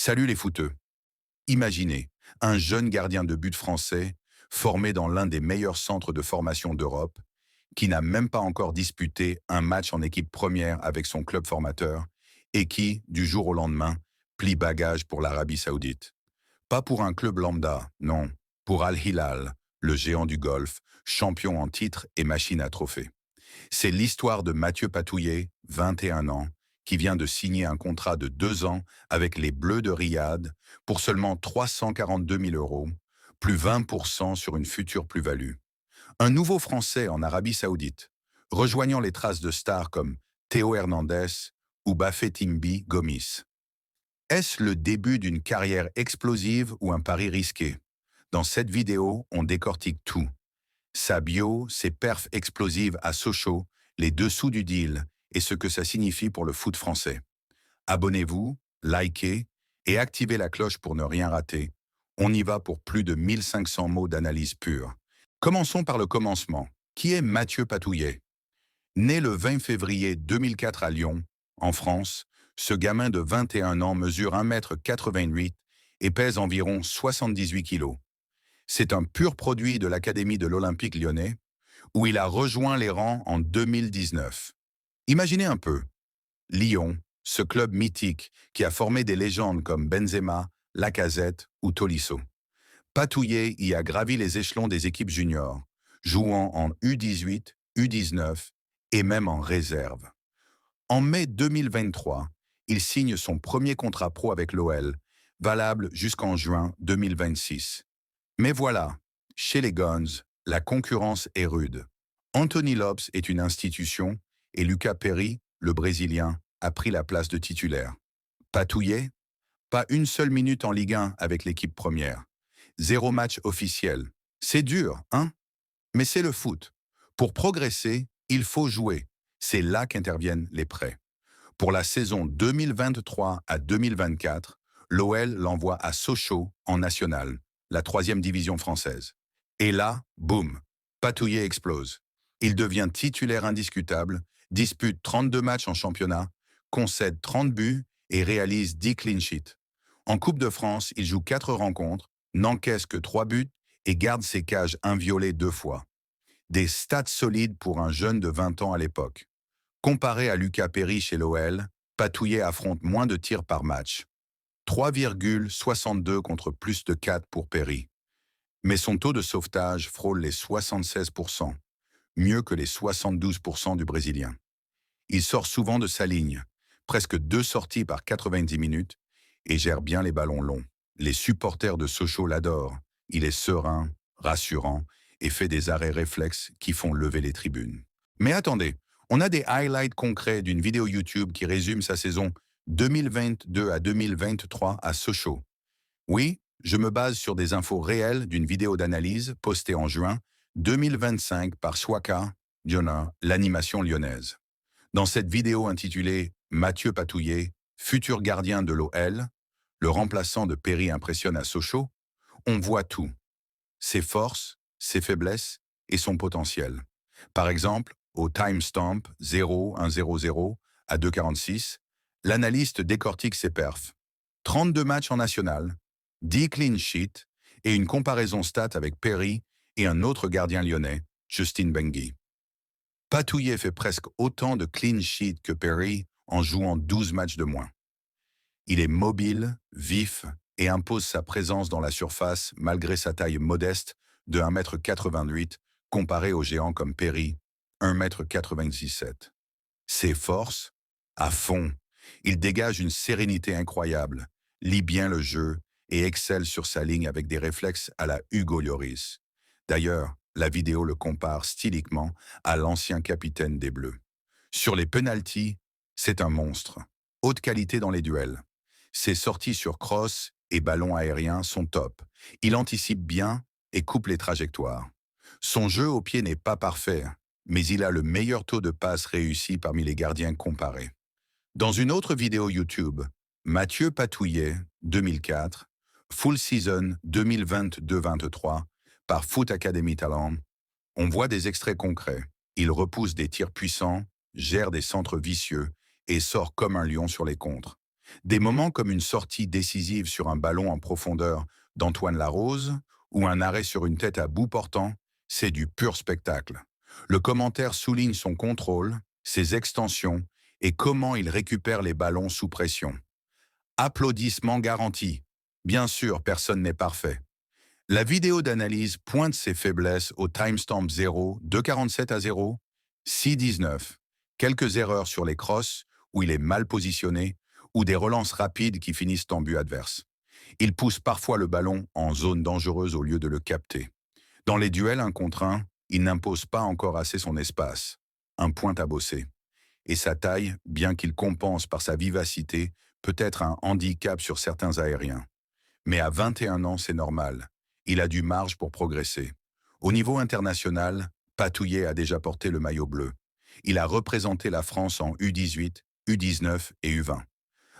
Salut les footeux. Imaginez, un jeune gardien de but français, formé dans l'un des meilleurs centres de formation d'Europe, qui n'a même pas encore disputé un match en équipe première avec son club formateur, et qui, du jour au lendemain, plie bagage pour l'Arabie Saoudite. Pas pour un club lambda, non, pour Al Hilal, le géant du golf, champion en titre et machine à trophées. C'est l'histoire de Mathieu Patouillet, 21 ans, qui vient de signer un contrat de 2 ans avec les Bleus de Riyad pour seulement 342 000 euros, plus 20% sur une future plus-value. Un nouveau Français en Arabie Saoudite, rejoignant les traces de stars comme Théo Hernandez ou Bafétimbi Gomis. Est-ce le début d'une carrière explosive ou un pari risqué? Dans cette vidéo, on décortique tout. Sa bio, ses perfs explosives à Sochaux, les dessous du deal et ce que ça signifie pour le foot français. Abonnez-vous, likez et activez la cloche pour ne rien rater. On y va pour plus de 1500 mots d'analyse pure. Commençons par le commencement. Qui est Mathieu Patouillet? Né le 20 février 2004 à Lyon, en France, ce gamin de 21 ans mesure 1,88 m et pèse environ 78 kilos. C'est un pur produit de l'Académie de l'Olympique lyonnais, où il a rejoint les rangs en 2019. Imaginez un peu, Lyon, ce club mythique qui a formé des légendes comme Benzema, Lacazette ou Tolisso. Patouillet y a gravi les échelons des équipes juniors, jouant en U18, U19 et même en réserve. En mai 2023, il signe son premier contrat pro avec l'OL, valable jusqu'en juin 2026. Mais voilà, chez les Guns, la concurrence est rude. Anthony Lopes est une institution et Lucas Perry, le Brésilien, a pris la place de titulaire. Patouillet? Pas une seule minute en Ligue 1 avec l'équipe première. Zéro match officiel. C'est dur, hein? Mais c'est le foot. Pour progresser, il faut jouer. C'est là qu'interviennent les prêts. Pour la saison 2023 à 2024, l'OL l'envoie à Sochaux en national, la troisième division française. Et là, boum, Patouillet explose. Il devient titulaire indiscutable, dispute 32 matchs en championnat, concède 30 buts et réalise 10 clean sheets. En Coupe de France, il joue 4 rencontres, n'encaisse que 3 buts et garde ses cages inviolées 2 fois. Des stats solides pour un jeune de 20 ans à l'époque. Comparé à Lucas Perry chez l'OL, Patouillet affronte moins de tirs par match. 3,62 contre plus de 4 pour Perry. Mais son taux de sauvetage frôle les 76%, mieux que les 72% du Brésilien. Il sort souvent de sa ligne, presque 2 sorties par 90 minutes, et gère bien les ballons longs. Les supporters de Sochaux l'adorent. Il est serein, rassurant, et fait des arrêts réflexes qui font lever les tribunes. Mais attendez, on a des highlights concrets d'une vidéo YouTube qui résume sa saison 2022 à 2023 à Sochaux. Oui, je me base sur des infos réelles d'une vidéo d'analyse postée en juin 2025 par Swaka Diona, l'animation lyonnaise. Dans cette vidéo intitulée Mathieu Patouillet, futur gardien de l'OL, le remplaçant de Perry impressionne à Sochaux, on voit tout. Ses forces, ses faiblesses et son potentiel. Par exemple, au timestamp 0100 à 2,46, l'analyste décortique ses perfs. 32 matchs en national, 10 clean sheets et une comparaison stat avec Perry et un autre gardien lyonnais, Justin Bengi. Patouillet fait presque autant de clean sheets que Perry en jouant 12 matchs de moins. Il est mobile, vif et impose sa présence dans la surface malgré sa taille modeste de 1,88 m comparé aux géants comme Perry, 1,97 m. Ses forces? À fond. Il dégage une sérénité incroyable, lit bien le jeu et excelle sur sa ligne avec des réflexes à la Hugo Lloris. D'ailleurs, la vidéo le compare styliquement à l'ancien capitaine des Bleus. Sur les penaltys, c'est un monstre. Haute qualité dans les duels. Ses sorties sur cross et ballons aériens sont top. Il anticipe bien et coupe les trajectoires. Son jeu au pied n'est pas parfait, mais il a le meilleur taux de passes réussi parmi les gardiens comparés. Dans une autre vidéo YouTube, Mathieu Patouillet, 2004, Full Season 2022-23, par Foot Academy Talent, on voit des extraits concrets. Il repousse des tirs puissants, gère des centres vicieux et sort comme un lion sur les contres. Des moments comme une sortie décisive sur un ballon en profondeur d'Antoine Larose ou un arrêt sur une tête à bout portant, c'est du pur spectacle. Le commentaire souligne son contrôle, ses extensions et comment il récupère les ballons sous pression. Applaudissements garantis. Bien sûr, personne n'est parfait. La vidéo d'analyse pointe ses faiblesses au timestamp 0, 2,47 à 0, 6,19. Quelques erreurs sur les crosses, où il est mal positionné, ou des relances rapides qui finissent en but adverse. Il pousse parfois le ballon en zone dangereuse au lieu de le capter. Dans les duels 1 contre 1, il n'impose pas encore assez son espace. Un point à bosser. Et sa taille, bien qu'il compense par sa vivacité, peut être un handicap sur certains aériens. Mais à 21 ans, c'est normal. Il a du marge pour progresser. Au niveau international, Patouillet a déjà porté le maillot bleu. Il a représenté la France en U18, U19 et U20.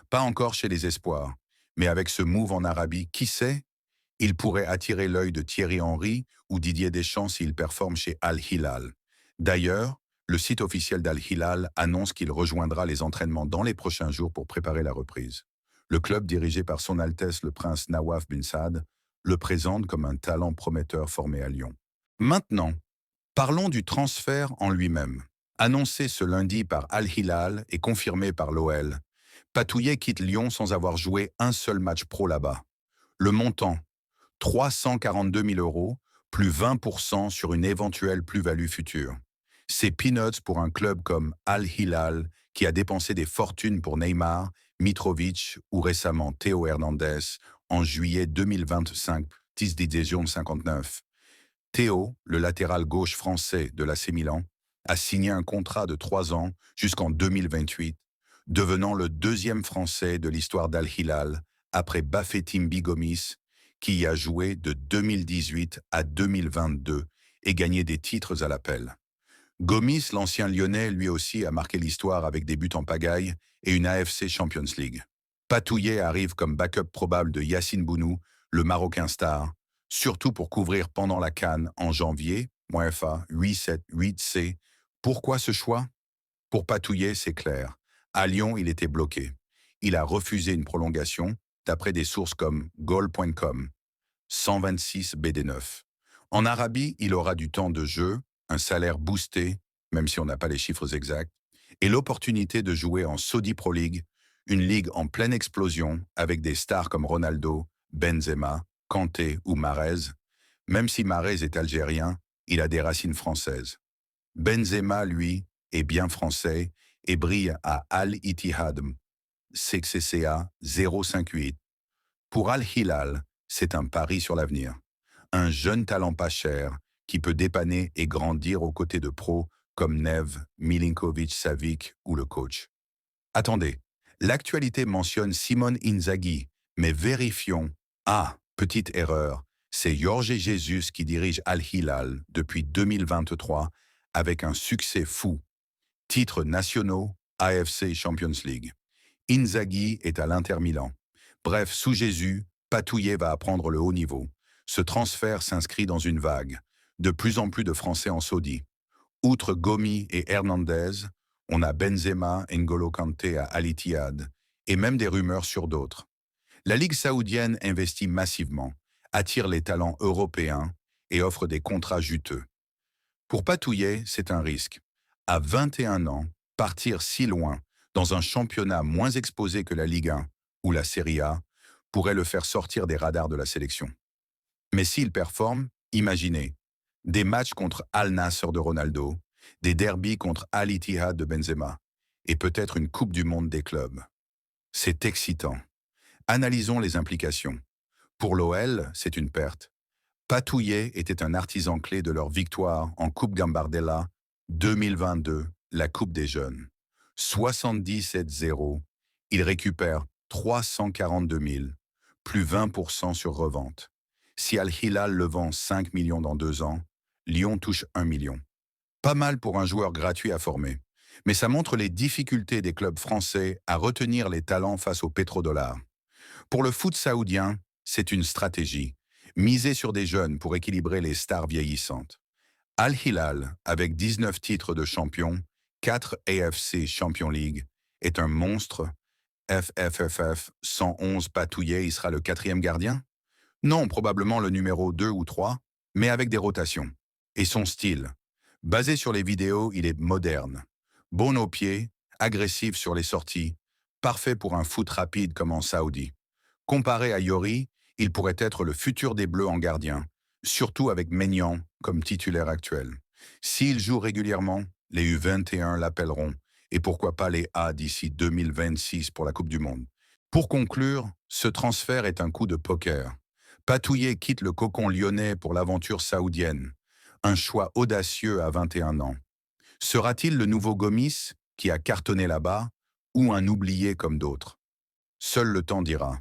Pas encore chez les espoirs, mais avec ce move en Arabie, qui sait? Il pourrait attirer l'œil de Thierry Henry ou Didier Deschamps s'il performe chez Al Hilal. D'ailleurs, le site officiel d'Al Hilal annonce qu'il rejoindra les entraînements dans les prochains jours pour préparer la reprise. Le club dirigé par Son Altesse le Prince Nawaf bin Saad le présente comme un talent prometteur formé à Lyon. Maintenant, parlons du transfert en lui-même. Annoncé ce lundi par Al Hilal et confirmé par l'OL, Patouillet quitte Lyon sans avoir joué un seul match pro là-bas. Le montant, 342 000 €, plus 20% sur une éventuelle plus-value future. C'est peanuts pour un club comme Al Hilal qui a dépensé des fortunes pour Neymar, Mitrovic ou récemment Théo Hernandez en juillet 2025, 10 division 59. Théo, le latéral gauche français de l'AC Milan, a signé un contrat de 3 ans jusqu'en 2028, devenant le deuxième Français de l'histoire d'Al Hilal après Bafétim Bigomis, qui y a joué de 2018 à 2022 et gagné des titres à l'appel. Gomis, l'ancien Lyonnais, lui aussi a marqué l'histoire avec des buts en pagaille et une AFC Champions League. Patouillet arrive comme backup probable de Yacine Bounou, le Marocain star, surtout pour couvrir pendant la CAN en janvier, FA 8-7, 8C. Pourquoi ce choix? Pour Patouillet, c'est clair. À Lyon, il était bloqué. Il a refusé une prolongation, d'après des sources comme goal.com, 126 BD9. En Arabie, il aura du temps de jeu, un salaire boosté, même si on n'a pas les chiffres exacts, et l'opportunité de jouer en Saudi Pro League, une ligue en pleine explosion avec des stars comme Ronaldo, Benzema, Kanté ou Mahrez. Même si Mahrez est algérien, il a des racines françaises. Benzema, lui, est bien français et brille à Al-Ittihad, CCCA 058. Pour Al-Hilal, c'est un pari sur l'avenir. Un jeune talent pas cher qui peut dépanner et grandir aux côtés de pros comme Nev, Milinkovic-Savic ou le coach. Attendez, l'actualité mentionne Simone Inzaghi, mais vérifions. Ah, petite erreur, c'est Jorge Jesus qui dirige Al-Hilal depuis 2023 avec un succès fou. Titres nationaux, AFC Champions League. Inzaghi est à l'Inter Milan. Bref, sous Jésus, Patouillet va apprendre le haut niveau. Ce transfert s'inscrit dans une vague. De plus en plus de Français en Saudi. Outre Gomis et Hernandez, on a Benzema, N'Golo Kanté à Al Ittihad, et même des rumeurs sur d'autres. La Ligue saoudienne investit massivement, attire les talents européens et offre des contrats juteux. Pour Patouillet, c'est un risque. À 21 ans, partir si loin, dans un championnat moins exposé que la Ligue 1 ou la Serie A, pourrait le faire sortir des radars de la sélection. Mais s'il performe, imaginez, des matchs contre Al Nassr de Ronaldo, des derbys contre Al Ittihad de Benzema, et peut-être une Coupe du Monde des clubs. C'est excitant. Analysons les implications. Pour l'OL, c'est une perte. Patouillet était un artisan clé de leur victoire en Coupe Gambardella 2022, la Coupe des Jeunes. 77-0, il récupère 342 000, plus 20% sur revente. Si Al-Hilal le vend 5 millions dans 2 ans, Lyon touche 1 million. Pas mal pour un joueur gratuit à former. Mais ça montre les difficultés des clubs français à retenir les talents face au pétrodollar. Pour le foot saoudien, c'est une stratégie. Miser sur des jeunes pour équilibrer les stars vieillissantes. Al-Hilal, avec 19 titres de champion, 4 AFC Champions League, est un monstre FFFF 111 Patouillet, il sera le quatrième gardien? Non, probablement le numéro 2 ou 3, mais avec des rotations. Et son style. Basé sur les vidéos, il est moderne. Bon au pied, agressif sur les sorties, parfait pour un foot rapide comme en Saoudi. Comparé à Yori, il pourrait être le futur des Bleus en gardien, surtout avec Maignan comme titulaire actuel. S'il joue régulièrement, les U21 l'appelleront, et pourquoi pas les A d'ici 2026 pour la Coupe du Monde. Pour conclure, ce transfert est un coup de poker. Patouillet quitte le cocon lyonnais pour l'aventure saoudienne. Un choix audacieux à 21 ans. Sera-t-il le nouveau Gomis, qui a cartonné là-bas, ou un oublié comme d'autres? Seul le temps dira.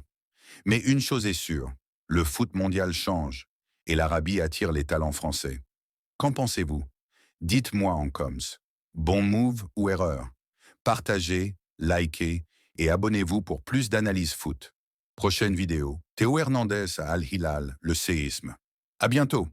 Mais une chose est sûre, le foot mondial change, et l'Arabie attire les talents français. Qu'en pensez-vous? Dites-moi en coms. Bon move ou erreur? Partagez, likez et abonnez-vous pour plus d'analyses foot. Prochaine vidéo, Théo Hernandez à Al Hilal, le séisme. À bientôt!